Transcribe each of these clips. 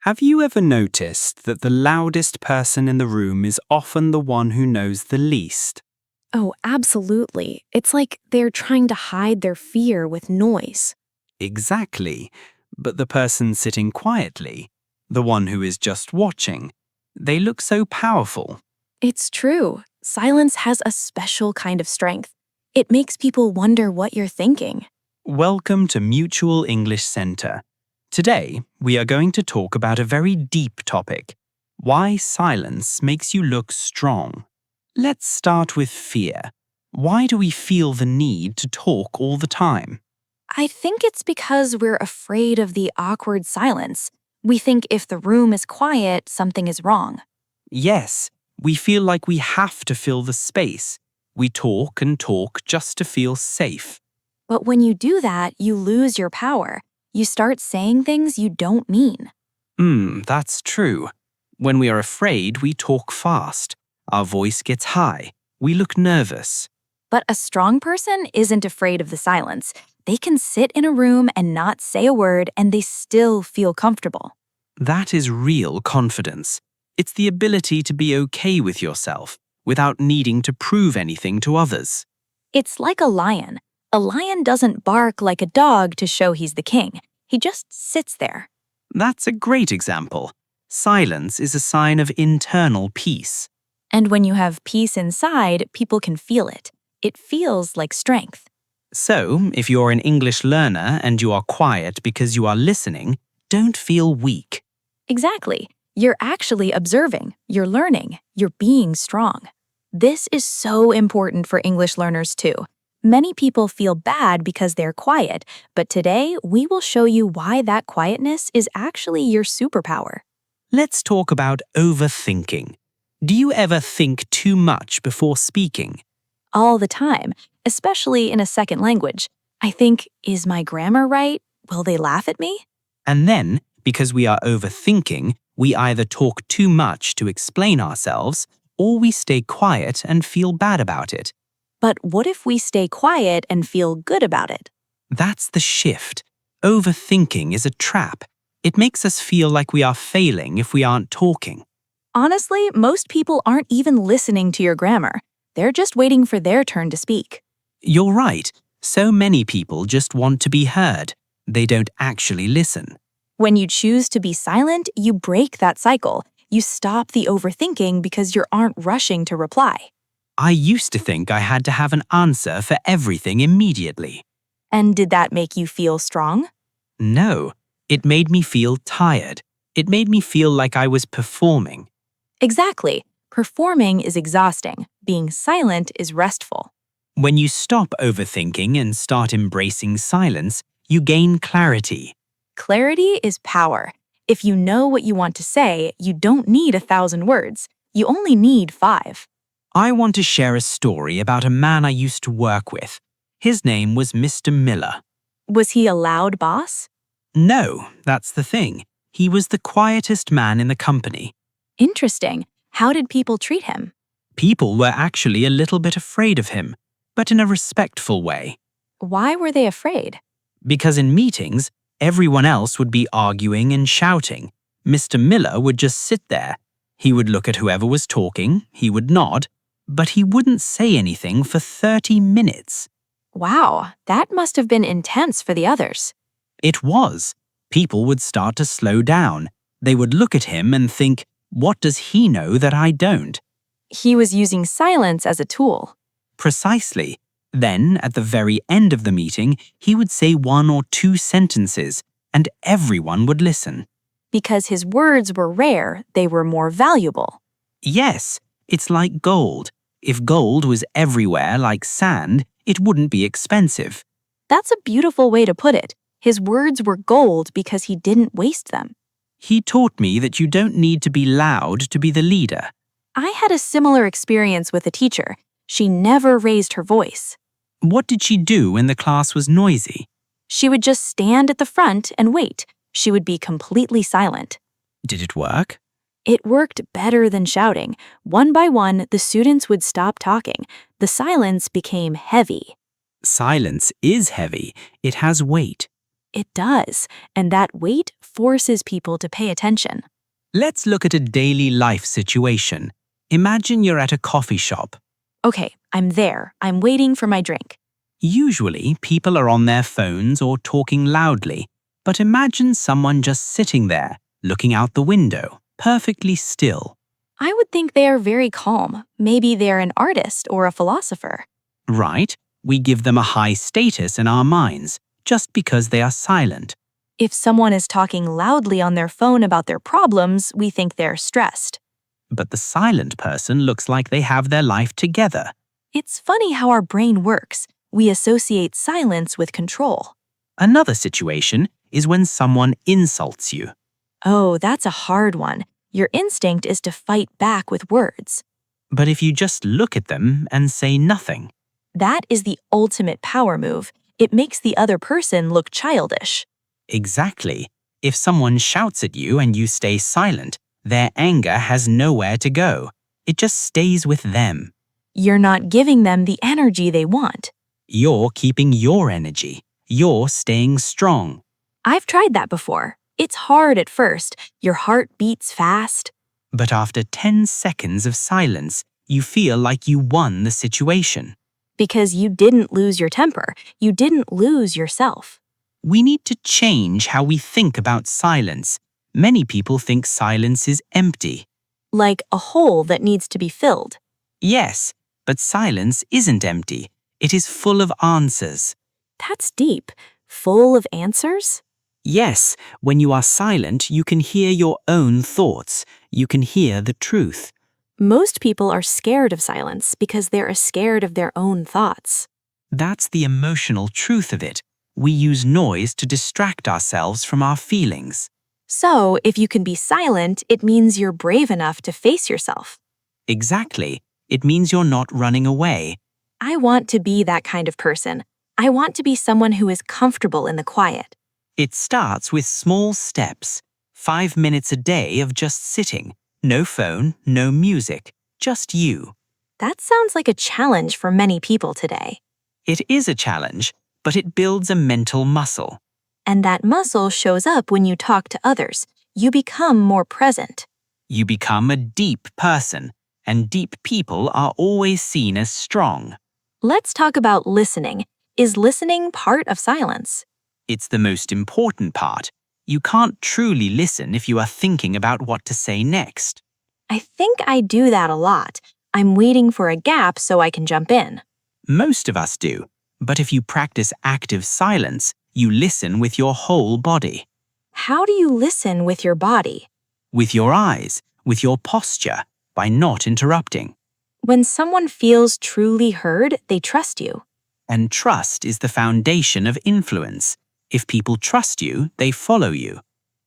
Have you ever noticed that the loudest person in the room is often the one who knows the least? Oh, absolutely. It's like they're trying to hide their fear with noise. Exactly. But the person sitting quietly, the one who is just watching, they look so powerful. It's true. Silence has a special kind of strength. It makes people wonder what you're thinking. Welcome to Mutual English Center. Today, we are going to talk about a very deep topic: why silence makes you look strong. Let's start with fear. Why do we feel the need to talk all the time? I think it's because we're afraid of the awkward silence. We think if the room is quiet, something is wrong. Yes, we feel like we have to fill the space. We talk and talk just to feel safe. But when you do that, you lose your power. You start saying things you don't mean. That's true. When we are afraid, we talk fast. Our voice gets high. We look nervous. But a strong person isn't afraid of the silence. They can sit in a room and not say a word, and they still feel comfortable. That is real confidence. It's the ability to be okay with yourself without needing to prove anything to others. It's like a lion. A lion doesn't bark like a dog to show he's the king. He just sits there. That's a great example. Silence is a sign of internal peace. And when you have peace inside, people can feel it. It feels like strength. So, if you're an English learner and you are quiet because you are listening, don't feel weak. Exactly. You're actually observing, you're learning, you're being strong. This is so important for English learners too. Many people feel bad because they're quiet, but today we will show you why that quietness is actually your superpower. Let's talk about overthinking. Do you ever think too much before speaking? All the time, especially in a second language. I think, is my grammar right? Will they laugh at me? And then, because we are overthinking, we either talk too much to explain ourselves, or we stay quiet and feel bad about it. But what if we stay quiet and feel good about it? That's the shift. Overthinking is a trap. It makes us feel like we are failing if we aren't talking. Honestly, most people aren't even listening to your grammar. They're just waiting for their turn to speak. You're right. So many people just want to be heard. They don't actually listen. When you choose to be silent, you break that cycle. You stop the overthinking because you aren't rushing to reply. I used to think I had to have an answer for everything immediately. And did that make you feel strong? No, it made me feel tired. It made me feel like I was performing. Exactly. Performing is exhausting. Being silent is restful. When you stop overthinking and start embracing silence, you gain clarity. Clarity is power. If you know what you want to say, you don't need 1,000 words. You only need 5. I want to share a story about a man I used to work with. His name was Mr. Miller. Was he a loud boss? No, that's the thing. He was the quietest man in the company. Interesting. How did people treat him? People were actually a little bit afraid of him, but in a respectful way. Why were they afraid? Because in meetings, everyone else would be arguing and shouting. Mr. Miller would just sit there. He would look at whoever was talking, he would nod, but he wouldn't say anything for 30 minutes. Wow, that must have been intense for the others. It was. People would start to slow down. They would look at him and think, what does he know that I don't? He was using silence as a tool. Precisely. Then, at the very end of the meeting, he would say 1 or 2 sentences, and everyone would listen. Because his words were rare, they were more valuable. Yes, it's like gold. If gold was everywhere like sand, it wouldn't be expensive. That's a beautiful way to put it. His words were gold because he didn't waste them. He taught me that you don't need to be loud to be the leader. I had a similar experience with a teacher. She never raised her voice. What did she do when the class was noisy? She would just stand at the front and wait. She would be completely silent. Did it work? It worked better than shouting. One by one, the students would stop talking. The silence became heavy. Silence is heavy. It has weight. It does, and that weight forces people to pay attention. Let's look at a daily life situation. Imagine you're at a coffee shop. Okay, I'm there. I'm waiting for my drink. Usually, people are on their phones or talking loudly, but imagine someone just sitting there, looking out the window, perfectly still. I would think they are very calm. Maybe they're an artist or a philosopher. Right? We give them a high status in our minds, just because they are silent. If someone is talking loudly on their phone about their problems, we think they're stressed. But the silent person looks like they have their life together. It's funny how our brain works. We associate silence with control. Another situation is when someone insults you. Oh, that's a hard one. Your instinct is to fight back with words. But if you just look at them and say nothing, That is the ultimate power move. It makes the other person look childish. exactly. If someone shouts at you and you stay silent, their anger has nowhere to go. It just stays with them. You're not giving them the energy they want. You're keeping your energy. You're staying strong. I've tried that before. It's hard at first. Your heart beats fast. But after 10 seconds of silence, you feel like you won the situation. Because you didn't lose your temper. You didn't lose yourself. We need to change how we think about silence. Many people think silence is empty. Like a hole that needs to be filled. Yes, but silence isn't empty. It is full of answers. That's deep. Full of answers? Yes, when you are silent, you can hear your own thoughts. You can hear the truth. Most people are scared of silence because they're scared of their own thoughts. That's the emotional truth of it. We use noise to distract ourselves from our feelings. So, if you can be silent, it means you're brave enough to face yourself. Exactly. It means you're not running away. I want to be that kind of person. I want to be someone who is comfortable in the quiet. It starts with small steps. 5 minutes a day of just sitting. No phone, no music, just you. That sounds like a challenge for many people today. It is a challenge, but it builds a mental muscle. And that muscle shows up when you talk to others. You become more present. You become a deep person, and deep people are always seen as strong. Let's talk about listening. Is listening part of silence? It's the most important part. You can't truly listen if you are thinking about what to say next. I think I do that a lot. I'm waiting for a gap so I can jump in. Most of us do, but if you practice active silence, you listen with your whole body. How do you listen with your body? With your eyes, with your posture, by not interrupting. When someone feels truly heard, they trust you. And trust is the foundation of influence. If people trust you, they follow you.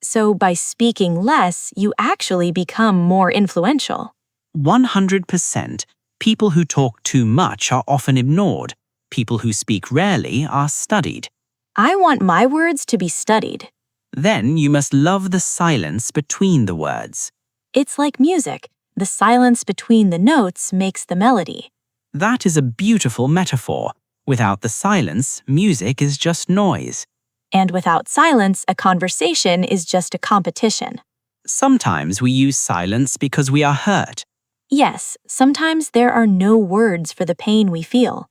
So by speaking less, you actually become more influential. 100%. People who talk too much are often ignored. People who speak rarely are studied. I want my words to be studied. Then you must love the silence between the words. It's like music. The silence between the notes makes the melody. That is a beautiful metaphor. Without the silence, music is just noise. And without silence, a conversation is just a competition. Sometimes we use silence because we are hurt, Yes, sometimes there are no words for the pain we feel.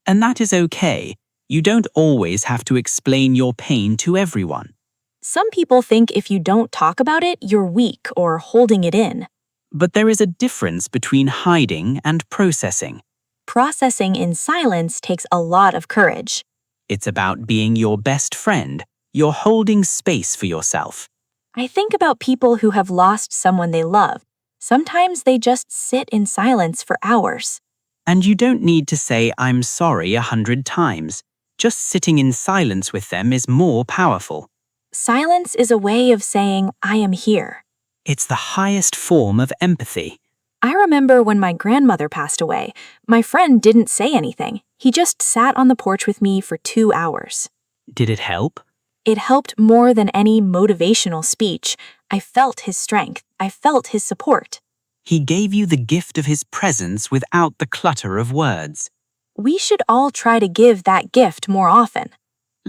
and that is okay. You don't always have to explain your pain to everyone. Some people think if you don't talk about it, you're weak or holding it in. But there is a difference between hiding and processing. Processing in silence takes a lot of courage. It's about being your best friend. You're holding space for yourself. I think about people who have lost someone they love. Sometimes they just sit in silence for hours. And you don't need to say, "I'm sorry" 100 times. Just sitting in silence with them is more powerful. Silence is a way of saying, I am here. It's the highest form of empathy. I remember when my grandmother passed away, my friend didn't say anything. He just sat on the porch with me for 2 hours. Did it help? It helped more than any motivational speech. I felt his strength. I felt his support. He gave you the gift of his presence without the clutter of words. We should all try to give that gift more often.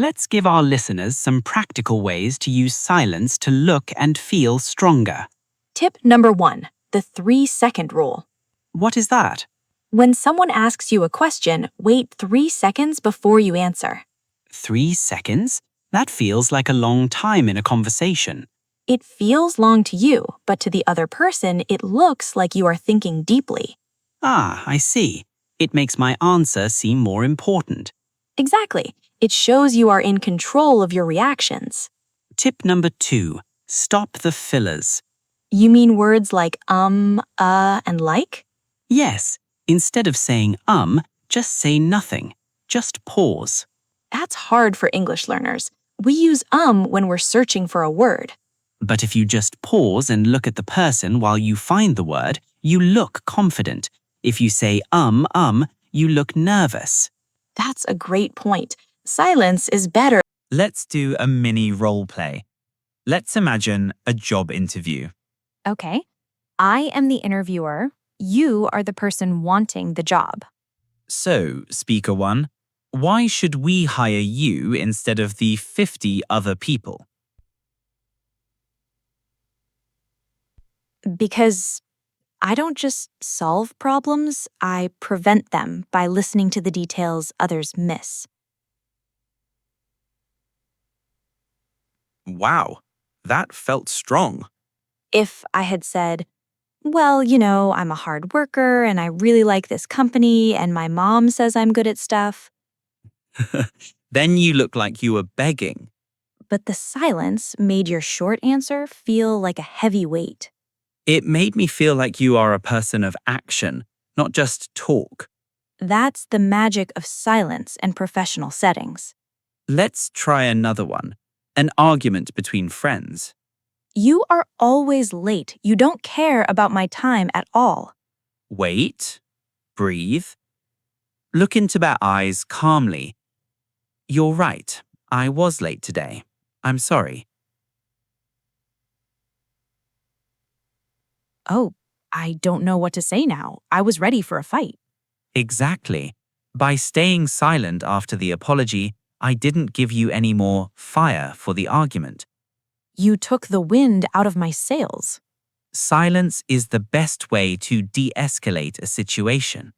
Let's give our listeners some practical ways to use silence to look and feel stronger. Tip number 1, the 3-second rule. What is that? When someone asks you a question, wait 3 seconds before you answer. 3 seconds? That feels like a long time in a conversation. It feels long to you, but to the other person, it looks like you are thinking deeply. Ah, I see. It makes my answer seem more important. Exactly. It shows you are in control of your reactions. Tip number 2. Stop the fillers. You mean words like and like? Yes, instead of saying just say nothing. Just pause. That's hard for English learners. We use when we're searching for a word. But if you just pause and look at the person while you find the word, you look confident. If you say you look nervous. That's a great point. Silence is better. Let's do a mini role play. Let's imagine a job interview. Okay. I am the interviewer. You are the person wanting the job. So, speaker 1, why should we hire you instead of the 50 other people? Because I don't just solve problems, I prevent them by listening to the details others miss. Wow, that felt strong. If I had said, well, I'm a hard worker and I really like this company and my mom says I'm good at stuff. Then you look like you were begging. But the silence made your short answer feel like a heavy weight. It made me feel like you are a person of action, not just talk. That's the magic of silence in professional settings. Let's try another one. An argument between friends. You are always late. You don't care about my time at all. Wait. Breathe. Look into their eyes calmly. You're right. I was late today. I'm sorry. Oh, I don't know what to say now. I was ready for a fight. Exactly. By staying silent after the apology, I didn't give you any more fire for the argument. You took the wind out of my sails. Silence is the best way to de-escalate a situation.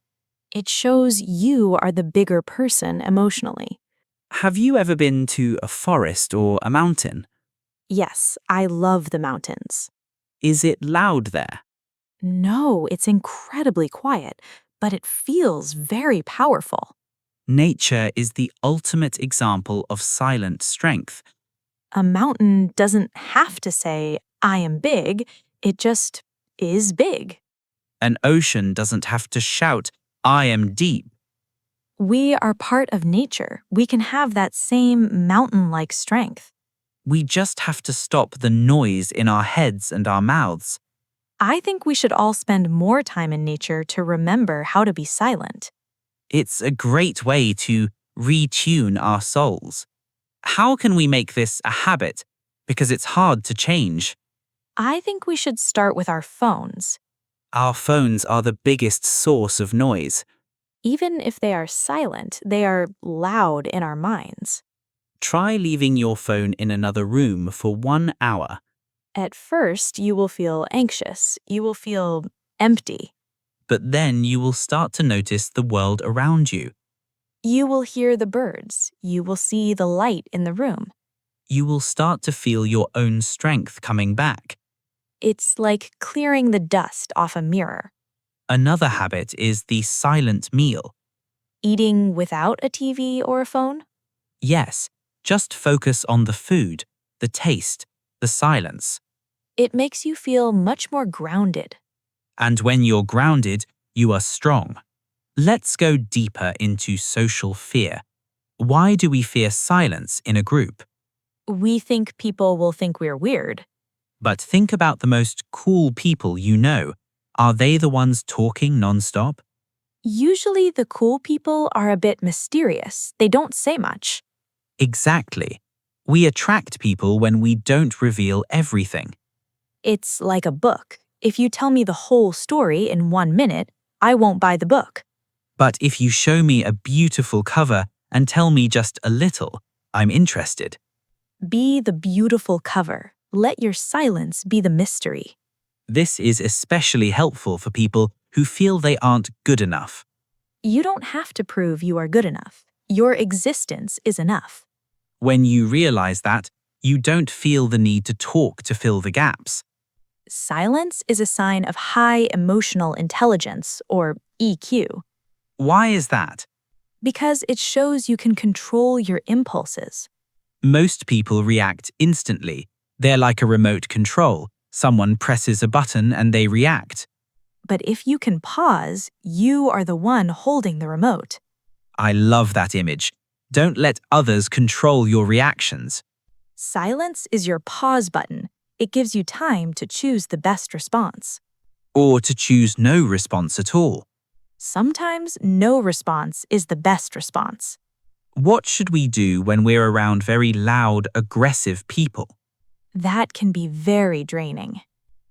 It shows you are the bigger person emotionally. Have you ever been to a forest or a mountain? Yes, I love the mountains. Is it loud there? No, it's incredibly quiet, but it feels very powerful. Nature is the ultimate example of silent strength. A mountain doesn't have to say, I am big, it just is big. An ocean doesn't have to shout, I am deep. We are part of nature. We can have that same mountain-like strength. We just have to stop the noise in our heads and our mouths. I think we should all spend more time in nature to remember how to be silent. It's a great way to retune our souls. How can we make this a habit? Because it's hard to change. I think we should start with our phones. Our phones are the biggest source of noise. Even if they are silent, they are loud in our minds. Try leaving your phone in another room for 1 hour. At first, you will feel anxious. You will feel empty. But then you will start to notice the world around you. You will hear the birds. You will see the light in the room. You will start to feel your own strength coming back. It's like clearing the dust off a mirror. Another habit is the silent meal. Eating without a TV or a phone? Yes, just focus on the food, the taste, the silence. It makes you feel much more grounded. And when you're grounded, you are strong. Let's go deeper into social fear. Why do we fear silence in a group? We think people will think we're weird. But think about the most cool people you know. Are they the ones talking nonstop? Usually the cool people are a bit mysterious. They don't say much. Exactly. We attract people when we don't reveal everything. It's like a book. If you tell me the whole story in 1 minute, I won't buy the book. But if you show me a beautiful cover and tell me just a little, I'm interested. Be the beautiful cover. Let your silence be the mystery. This is especially helpful for people who feel they aren't good enough. You don't have to prove you are good enough. Your existence is enough. When you realize that, you don't feel the need to talk to fill the gaps. Silence is a sign of high emotional intelligence, or EQ, Why is that? because it shows you can control your impulses. Most people react instantly. They're like a remote control. Someone presses a button and they react. But if you can pause, you are the one holding the remote. I love that image. Don't let others control your reactions. Silence is your pause button. It gives you time to choose the best response. Or to choose no response at all. Sometimes no response is the best response. What should we do when we're around very loud, aggressive people? That can be very draining.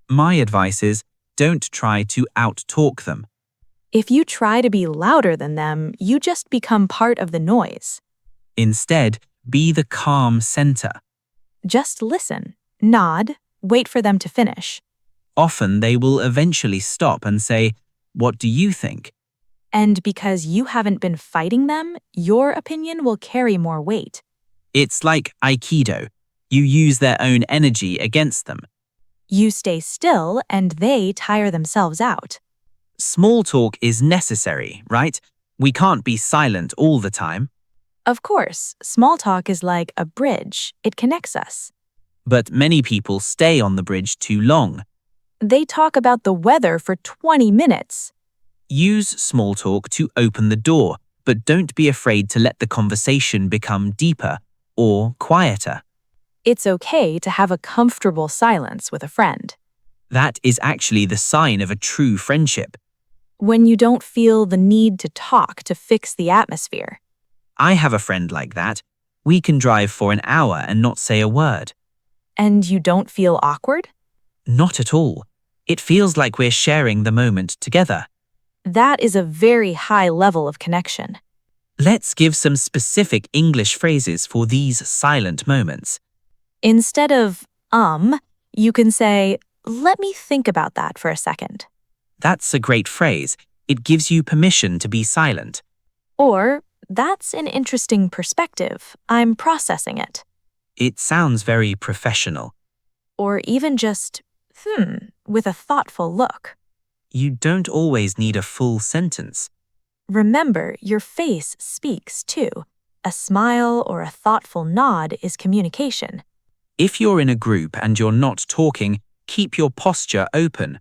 My advice is, don't try to out-talk them. If you try to be louder than them, you just become part of the noise. Instead, be the calm center. Just listen, nod, wait for them to finish. Often they will eventually stop and say, "What do you think?" And because you haven't been fighting them, your opinion will carry more weight. It's like Aikido. You use their own energy against them. You stay still and they tire themselves out. Small talk is necessary, right? We can't be silent all the time. Of course, small talk is like a bridge. It connects us. But many people stay on the bridge too long. They talk about the weather for 20 minutes. Use small talk to open the door, but don't be afraid to let the conversation become deeper or quieter. It's okay to have a comfortable silence with a friend. That is actually the sign of a true friendship. When you don't feel the need to talk to fix the atmosphere. I have a friend like that. We can drive for an hour and not say a word. And you don't feel awkward? Not at all. It feels like we're sharing the moment together. That is a very high level of connection. Let's give some specific English phrases for these silent moments. Instead of, you can say, let me think about that for a second. That's a great phrase. It gives you permission to be silent. Or, that's an interesting perspective. I'm processing it. It sounds very professional. Or even just, with a thoughtful look. You don't always need a full sentence. Remember, your face speaks too. A smile or a thoughtful nod is communication. If you're in a group and you're not talking, keep your posture open.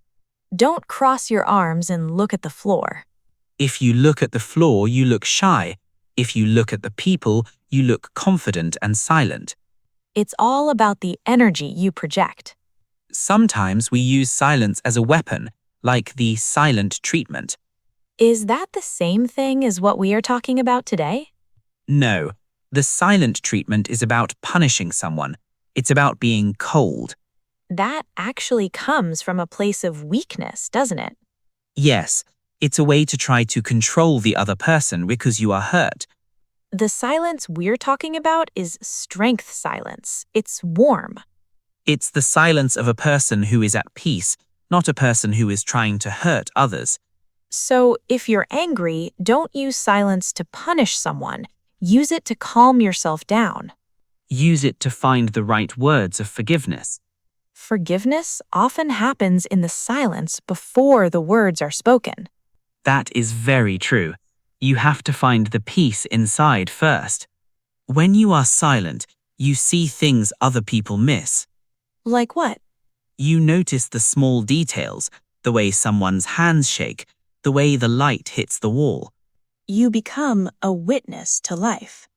Don't cross your arms and look at the floor. If you look at the floor, you look shy. If you look at the people, you look confident and silent. It's all about the energy you project. Sometimes we use silence as a weapon, like the silent treatment. Is that the same thing as what we are talking about today? No, the silent treatment is about punishing someone. It's about being cold. That actually comes from a place of weakness, doesn't it? Yes, it's a way to try to control the other person because you are hurt. The silence we're talking about is strength silence. It's warm. It's the silence of a person who is at peace, not a person who is trying to hurt others. So if you're angry, don't use silence to punish someone. Use it to calm yourself down. Use it to find the right words of forgiveness. Forgiveness often happens in the silence before the words are spoken. That is very true. You have to find the peace inside first. When you are silent, you see things other people miss. Like what? You notice the small details, the way someone's hands shake, the way the light hits the wall. You become a witness to life.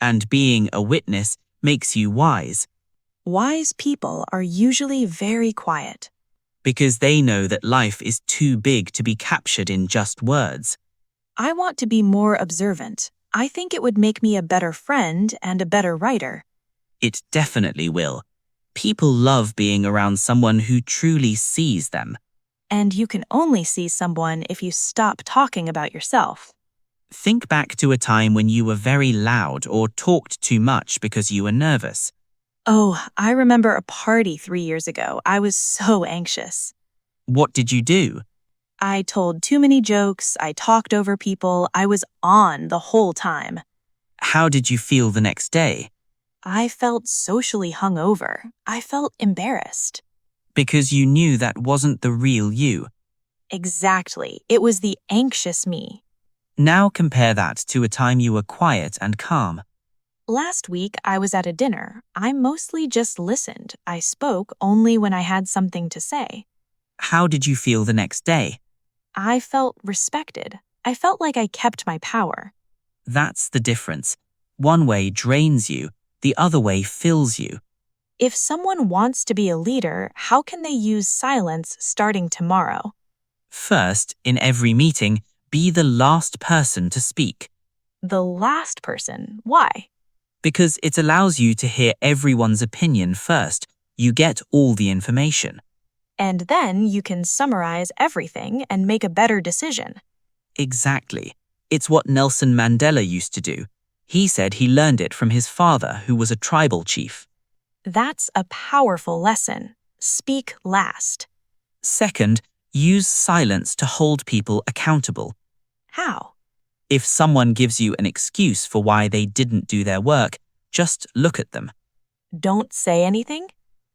And being a witness makes you wise, Wise people are usually very quiet. because they know that life is too big to be captured in just words. I want to be more observant. I think it would make me a better friend and a better writer. It definitely will. People love being around someone who truly sees them. And you can only see someone if you stop talking about yourself. Think back to a time when you were very loud or talked too much because you were nervous. Oh, I remember a party 3 years ago. I was so anxious. What did you do? I told too many jokes, I talked over people, I was on the whole time. How did you feel the next day? I felt socially hungover. I felt embarrassed. Because you knew that wasn't the real you. Exactly. It was the anxious me. Now compare that to a time you were quiet and calm. Last week, I was at a dinner. I mostly just listened. I spoke only when I had something to say. How did you feel the next day? I felt respected. I felt like I kept my power. That's the difference. One way drains you, the other way fills you. If someone wants to be a leader, how can they use silence starting tomorrow? First, in every meeting, be the last person to speak, The last person. Why? because it allows you to hear everyone's opinion first. You get all the information. And then you can summarize everything and make a better decision. Exactly. It's what Nelson Mandela used to do. He said he learned it from his father, who was a tribal chief. That's a powerful lesson. Speak last. Second, use silence to hold people accountable. How? If someone gives you an excuse for why they didn't do their work, just look at them. Don't say anything?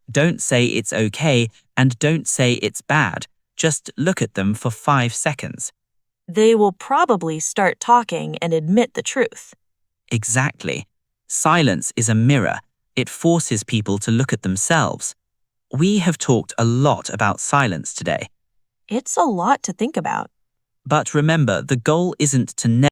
Don't say it's okay and don't say it's bad. Just look at them for 5 seconds. They will probably start talking and admit the truth. Exactly. Silence is a mirror. It forces people to look at themselves. We have talked a lot about silence today. It's a lot to think about. But remember, the goal isn't to